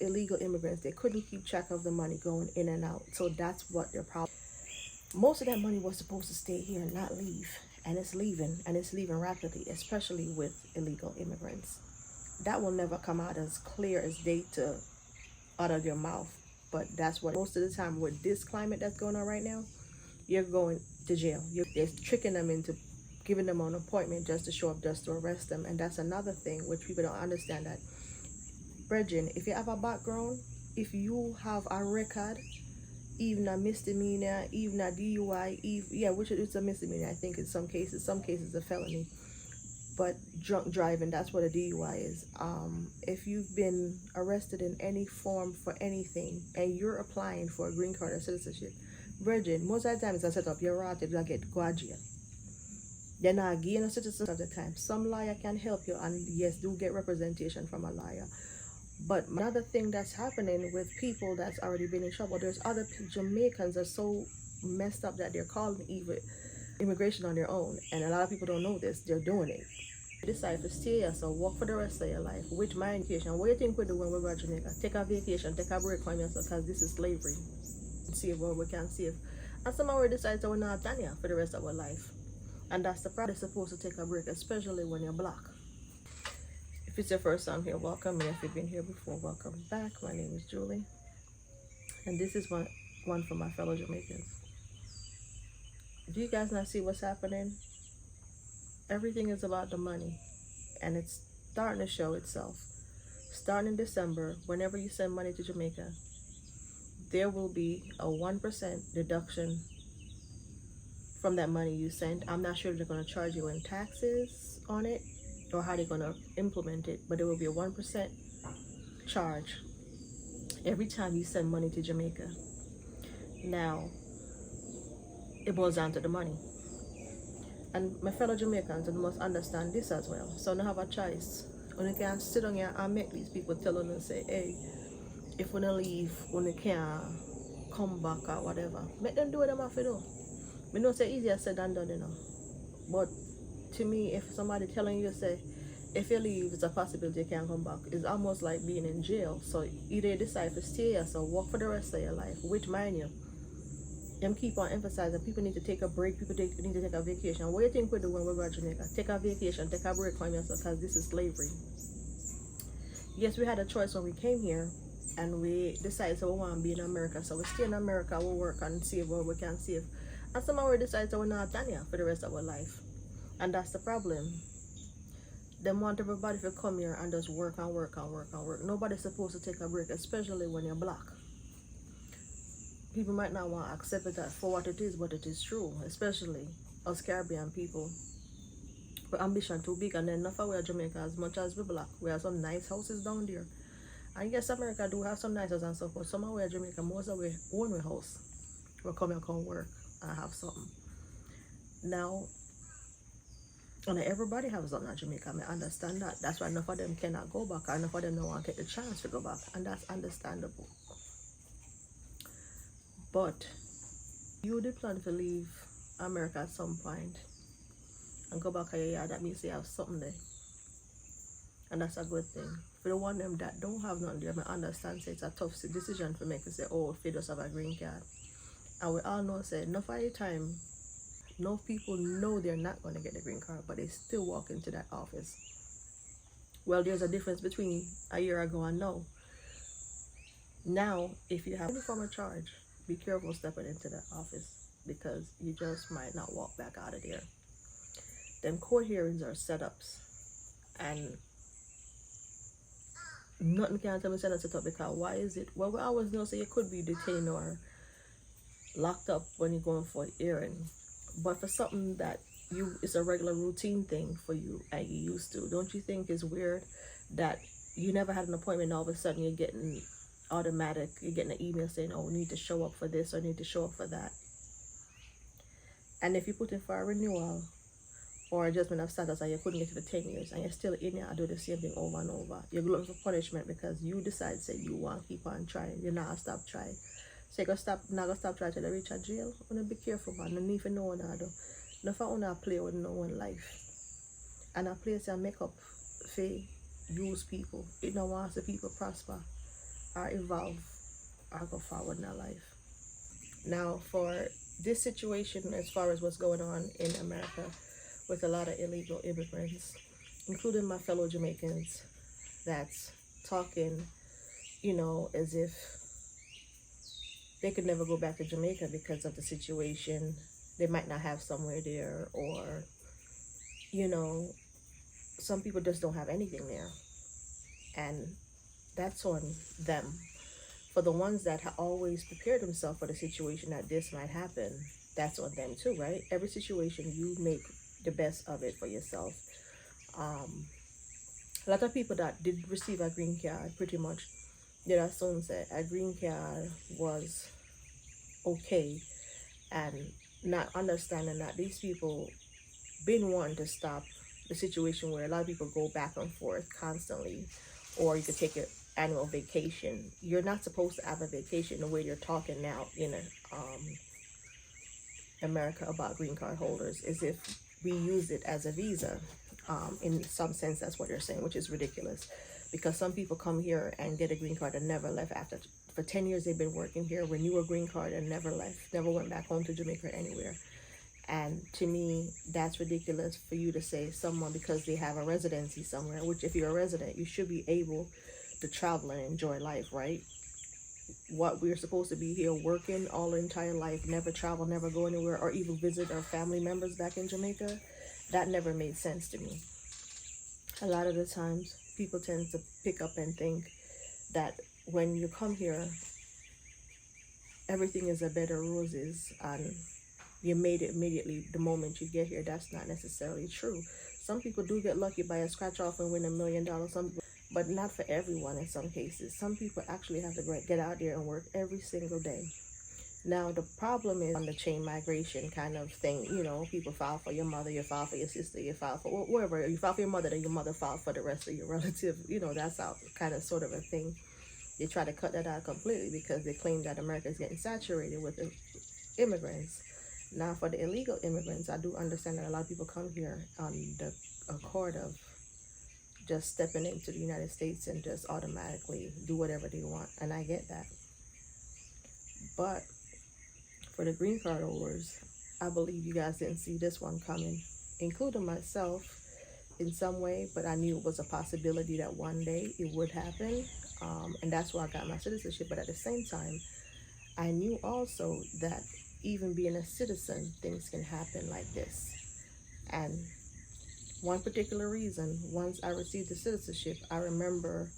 illegal immigrants, they couldn't keep track of the money going in and out. So that's what their problem. Most of that money was supposed to stay here and not leave. And it's leaving rapidly, especially with illegal immigrants. That will never come out as clear as day to out of your mouth. But that's what most of the time with this climate that's going on right now, you're going to jail. They're tricking them into giving them an appointment just to show up, just to arrest them. And that's another thing which people don't understand, that brethren, if you have a background, if you have a record, even a misdemeanor, even a DUI, which is a misdemeanor, I think in some cases a felony. But drunk driving, that's what a DUI is. If you've been arrested in any form for anything and you're applying for a green card or citizenship, brethren, most of the time it's a set up, you're right, you're going to go to jail. You're not getting a citizenship at the time. Some lawyer can help you, and yes, do get representation from a lawyer. But another thing that's happening with people that's already been in trouble, there's other Jamaicans are so messed up that they're calling even immigration on their own. And a lot of people don't know this, they're doing it. You decide to stay here, so work for the rest of your life. Which my vacation, what do you think we do when we go to Jamaica? Take a vacation, take a break from yourself, because this is slavery. Save what we can save. And somehow we decide that we're not done here for the rest of our life. And that's the problem. You're supposed to take a break, especially when you're black. If it's your first time here, welcome. And if you've been here before, welcome back. My name is Julie. And this is one for my fellow Jamaicans. Do you guys not see what's happening? Everything is about the money. And it's starting to show itself. Starting in December, whenever you send money to Jamaica, there will be a 1% deduction from that money you sent. I'm not sure if they're going to charge you in taxes on it or how they're going to implement it, but there will be a 1% charge every time you send money to Jamaica. Now, it boils down to the money. And my fellow Jamaicans must understand this as well. So you have a choice. You can't sit down here and make these people tell you and say, hey, if we don't leave, we can't come back or whatever. Make them do what they have to do. I know it's easier said than done, you know. But to me, if somebody telling you, say, if you leave, it's a possibility you can't come back. It's almost like being in jail. So either you decide to stay here, so work for the rest of your life, which mind you, them keep on emphasizing people need to take a break, people need to take a vacation. What do you think we do when we go to Jamaica? Take a vacation, take a break from yourself, because this is slavery. Yes, we had a choice when we came here, and we decided so we want to be in America. So we stay in America, we'll work and save what we can save. And somehow we decide that we're not done here for the rest of our life. And that's the problem. They want everybody to come here and just work and work and work and work. Nobody's supposed to take a break, especially when you're black. People might not want to accept it for what it is, but it is true, especially us Caribbean people. But ambition too big, and then enough of we are Jamaica, as much as we're black. We have some nice houses down there. And yes, America do have some nice houses and stuff, but somehow we are Jamaica, most of we own a house. We come here, come work and have something. Now, and everybody has something in Jamaica, I understand that. That's why enough of them cannot go back, and enough of them don't want to get the chance to go back, and that's understandable. But you did plan to leave America at some point and go back to your yard. That means you have something there, and that's a good thing. For the one them that don't have nothing there, I understand say it's a tough decision for me to say, oh, if you just have a green card. And we all know, say, enough of the time, no people know they're not going to get the green card, but they still walk into that office. Well, there's a difference between a year ago and now. Now, if you have any form of charge, be careful stepping into that office, because you just might not walk back out of there. Them court hearings are setups, and nothing can tell me set up, because why is it? Well, we always know, so you could be detained or locked up when you're going for a hearing, but for something that it's a regular routine thing for you and you used to, don't you think it's weird that you never had an appointment, all of a sudden you're getting an email saying, oh, we need to show up for this or need to show up for that? And if you put in for a renewal or adjustment of status and you couldn't get to the 10 years and you're still in there and do the same thing over and over, you're looking for punishment because you decide, say, you want to keep on trying, you're not stop trying. So you're not going to stop trying till you reach a jail. You want to be careful, man. No need for no one to do. No for one to play with no one life. And a place and make up for use people. It don't want the people prosper. I evolve, I go forward in my life. Now, for this situation, as far as what's going on in America with a lot of illegal immigrants, including my fellow Jamaicans, that's talking, as if they could never go back to Jamaica because of the situation. They might not have somewhere there, or, some people just don't have anything there. And that's on them. For the ones that always prepare themselves for the situation that this might happen, that's on them too, right? Every situation, you make the best of it for yourself. A lot of people that did receive a green card pretty much did assume that a green card was okay, and not understanding that these people been wanting to stop the situation where a lot of people go back and forth constantly, or you could take an annual vacation. You're not supposed to have a vacation the way you're talking now in America about green card holders, as if we use it as a visa. In some sense, that's what they're saying, which is ridiculous, because some people come here and get a green card and never left after. For 10 years they've been working here, renew a green card and never left, never went back home to Jamaica or anywhere. And to me, that's ridiculous for you to say someone, because they have a residency somewhere, which if you're a resident, you should be able to travel and enjoy life, right? What we're supposed to be here working all the entire life, never travel, never go anywhere, or even visit our family members back in Jamaica, that never made sense to me. A lot of the times, people tend to pick up and think that when you come here, everything is a bed of roses and you made it immediately the moment you get here. That's not necessarily true. Some people do get lucky by a scratch off and win $1 million, but not for everyone in some cases. Some people actually have to get out there and work every single day. Now, the problem is on the chain migration kind of thing. People file for your mother, you file for your sister, you file for whoever. You file for your mother, then your mother file for the rest of your relatives. That's how kind of sort of a thing. They try to cut that out completely because they claim that America is getting saturated with immigrants. Now, for the illegal immigrants, I do understand that a lot of people come here on the accord of just stepping into the United States and just automatically do whatever they want, and I get that. But for the green card holders, I believe you guys didn't see this one coming, including myself in some way, but I knew it was a possibility that one day it would happen, and that's why I got my citizenship. But at the same time, I knew also that even being a citizen, things can happen like this. And one particular reason, once I received the citizenship, I remember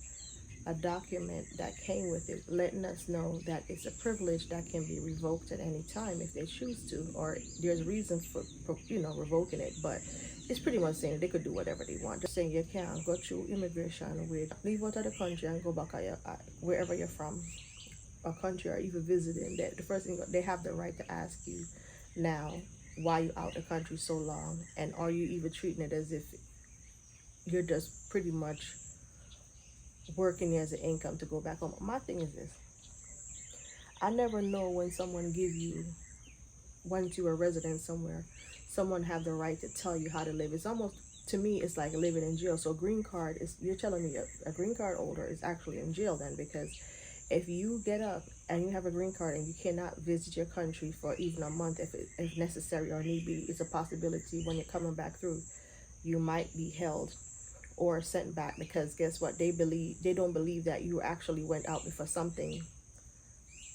a document that came with it letting us know that it's a privilege that can be revoked at any time if they choose to, or there's reason for revoking it. But it's pretty much saying they could do whatever they want. Just saying you can't go through immigration with leave out of the country and go back wherever you're from, a country, or even visiting. That the first thing, they have the right to ask you now, why you out the country so long, and are you even treating it as if you're just pretty much working as an income to go back home. My thing is this: I never know when someone give you, once you're a resident somewhere, someone have the right to tell you how to live. It's almost, to me, it's like living in jail. So green card is, you're telling me a green card holder is actually in jail then, because if you get up and you have a green card and you cannot visit your country for even a month, if necessary or need be, it's a possibility when you're coming back through, you might be held or sent back, because guess what? They don't believe that you actually went out for something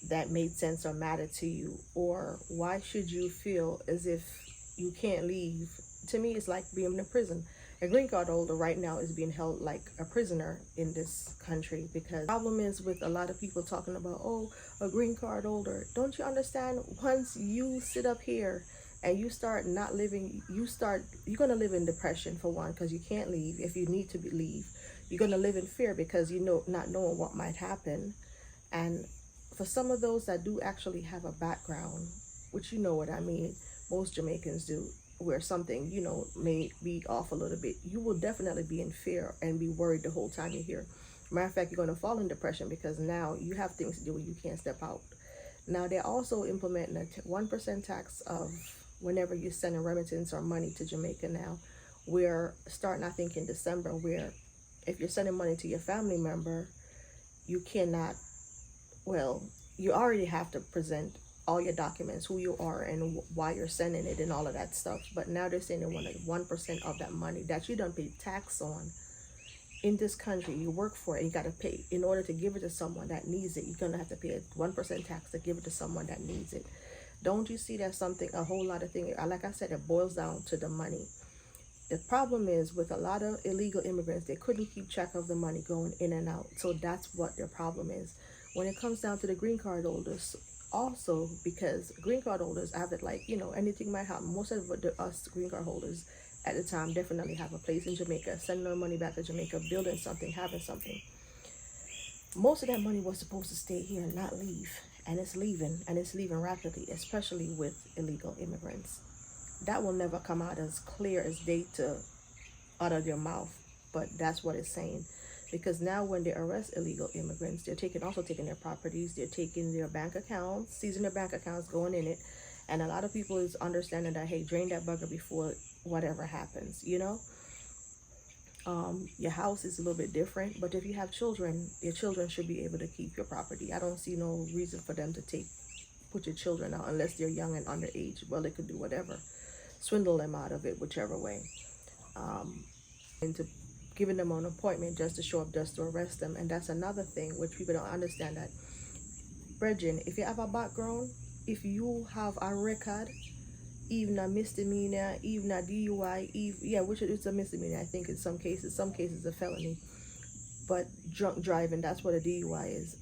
that made sense or mattered to you. Or why should you feel as if you can't leave? To me, it's like being in a prison. A green card holder right now is being held like a prisoner in this country, because the problem is with a lot of people talking about, oh, a green card holder. Don't you understand? Once you sit up here and you start not living, you're going to live in depression, for one, because you can't leave. If you need to leave, you're going to live in fear because not knowing what might happen. And for some of those that do actually have a background, which you know what I mean, most Jamaicans do, where something, may be off a little bit, you will definitely be in fear and be worried the whole time you're here. Matter of fact, you're going to fall in depression because now you have things to do and you can't step out. Now, they're also implementing a 1% tax of whenever you're sending remittance or money to Jamaica now. We're starting, I think, in December, where if you're sending money to your family member, you cannot well, you already have to present all your documents, who you are and why you're sending it and all of that stuff. But now they're saying they want 1% of that money that you don't pay tax on in this country. You work for it, you got to pay. In order to give it to someone that needs it, you're going to have to pay a 1% tax to give it to someone that needs it. Don't you see that's something, a whole lot of things, like I said, it boils down to the money. The problem is with a lot of illegal immigrants, they couldn't keep track of the money going in and out. So that's what their problem is. When it comes down to the green card holders, also, because green card holders have it like, anything might happen. Most of us green card holders at the time definitely have a place in Jamaica, sending our money back to Jamaica, building something, having something. Most of that money was supposed to stay here and not leave. And it's leaving rapidly, especially with illegal immigrants. That will never come out as clear as day out of their mouth, but that's what it's saying. Because now when they arrest illegal immigrants, they're also taking their properties, they're taking their bank accounts, seizing their bank accounts, going in it. And a lot of people is understanding that, hey, drain that bugger before whatever happens, Your house is a little bit different, but if you have children, your children should be able to keep your property. I don't see no reason for them to put your children out unless they're young and underage. Well, they could do whatever, swindle them out of it, whichever way. And to giving them an appointment just to show up, just to arrest them. And that's another thing which people don't understand, that, brethren, if you have a background, if you have a record, even a misdemeanor, even a DUI, which is a misdemeanor, I think in some cases a felony. But drunk driving, that's what a DUI is.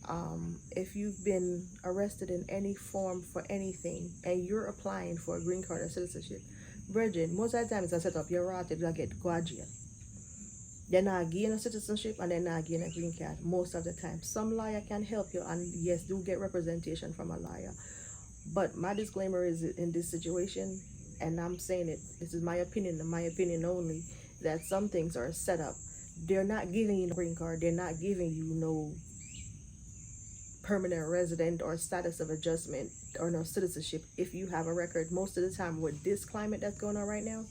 If you've been arrested in any form for anything and you're applying for a green card or citizenship, brethren, most of the time it's a set up, you're right, you'll get go to jail. They're not getting a citizenship and they're not getting a green card most of the time. Some lawyer can help you, and yes, do get representation from a lawyer. But my disclaimer is, in this situation, and I'm saying it, this is my opinion and my opinion only, that some things are set up. They're not giving you a green card. They're not giving you no permanent resident or status of adjustment or no citizenship if you have a record. Most of the time with this climate that's going on right now,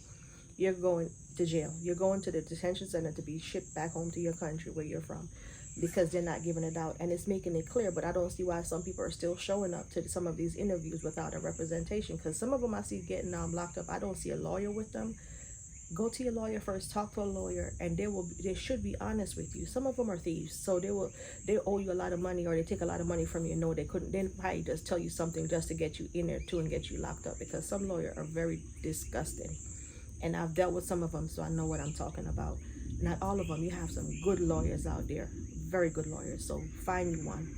you're going to jail. You're going to the detention center to be shipped back home to your country where you're from, because they're not giving it out. And it's making it clear, but I don't see why some people are still showing up to some of these interviews without a representation, because some of them I see getting locked up. I don't see a lawyer with them. Go to your lawyer first, talk to a lawyer, and they should be honest with you. Some of them are thieves, so they owe you a lot of money, or they take a lot of money from you. No, they couldn't. They probably just tell you something just to get you in there too and get you locked up, because some lawyers are very disgusting. And I've dealt with some of them, so I know what I'm talking about. Not all of them. You have some good lawyers out there, very good lawyers. So find you one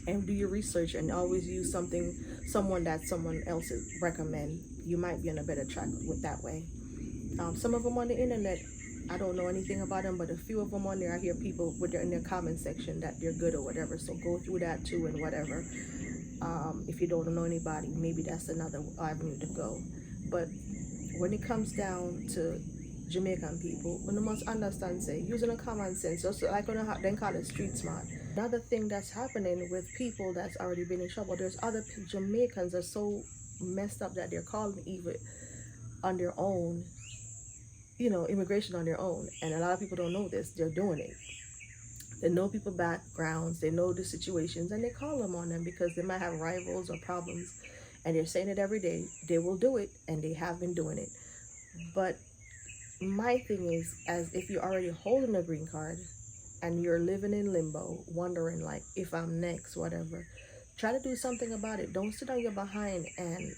and do your research, and always use someone that someone else recommend. You might be on a better track with that way. Some of them on the internet, I don't know anything about them, but a few of them on there, I hear people in their comment section that they're good or whatever. So go through that too and whatever. If you don't know anybody, maybe that's another avenue to go. But when it comes down to Jamaican people, when they must understand, say, using a common sense, just like when they call it street smart. Another thing that's happening with people that's already been in trouble, there's other Jamaicans are so messed up that they're calling even on their own, immigration on their own. And a lot of people don't know this. They're doing it. They know people's backgrounds, they know the situations, and they call them on them because they might have rivals or problems. And they're saying it every day. They will do it, and they have been doing it. But my thing is, as if you're already holding a green card and you're living in limbo, wondering like, if I'm next, whatever, try to do something about it. Don't sit on your behind and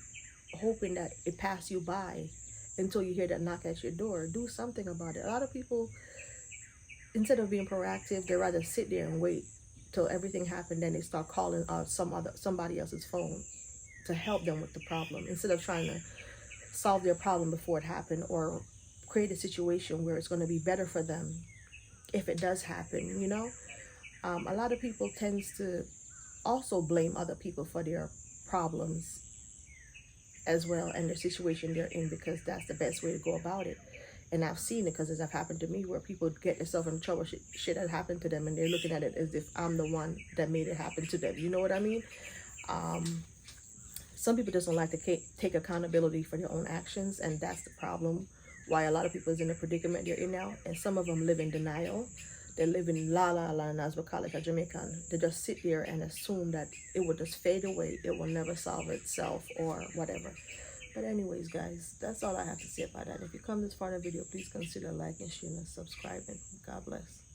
hoping that it pass you by until you hear that knock at your door. Do something about it. A lot of people, instead of being proactive, they rather sit there and wait till everything happened, then they start calling out somebody else's phone to help them with the problem, instead of trying to solve their problem before it happened, or create a situation where it's going to be better for them if it does happen. A lot of people tends to also blame other people for their problems as well, and the situation they're in, because that's the best way to go about it. And I've seen it, because it's happened to me, where people get themselves in trouble, shit that happened to them, and they're looking at it as if I'm the one that made it happen to them. You know what I mean? Some people just don't like to take accountability for their own actions, and that's the problem why a lot of people is in the predicament they're in now. And some of them live in denial. They live in la la land, as we call it, a Jamaican. They just sit there and assume that it will just fade away. It will never solve itself or whatever. But anyways, guys, that's all I have to say about that. If you come this far in the video, please consider liking, sharing, and subscribing. God bless.